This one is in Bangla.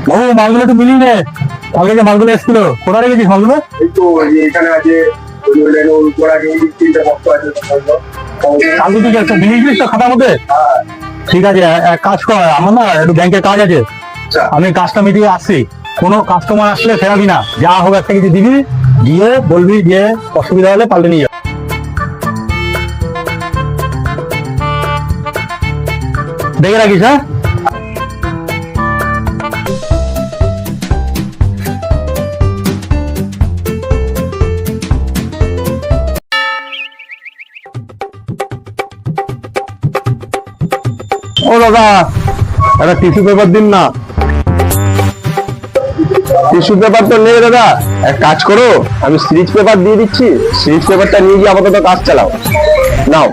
বাবু মালগুলো একটু মিলিয়ে নে। কালকে যে মালগুলো এসেছিল কোথায় রেখেছিস মালগুলো? এই তো এখানে আছে কালকে তুই একটা মিলিয়েছিস তো খাতার মধ্যে? ঠিক আছে, এক কাজ কর, আমার না একটু ব্যাংকের কাজ আছে, আমি কাজটা মিটিয়ে আসছি। কোনো কাস্টমার আসলে ফেরাবি না, যা হোক একটা কিছু দিবি, দিয়ে বলবি যে অসুবিধা হলে পাল্টে নিয়ে যাবে। দেখে রাখিস, হ্যাঁ? ও দাদা, একটা টিস্যু পেপার দিন না। টিস্যু পেপার তো নেই দাদা, এক কাজ করো, আমি সিরিজ পেপার দিয়ে দিচ্ছি, সিরিজ পেপারটা নিয়ে গিয়ে আপাতত কাজ চালাও, নাও।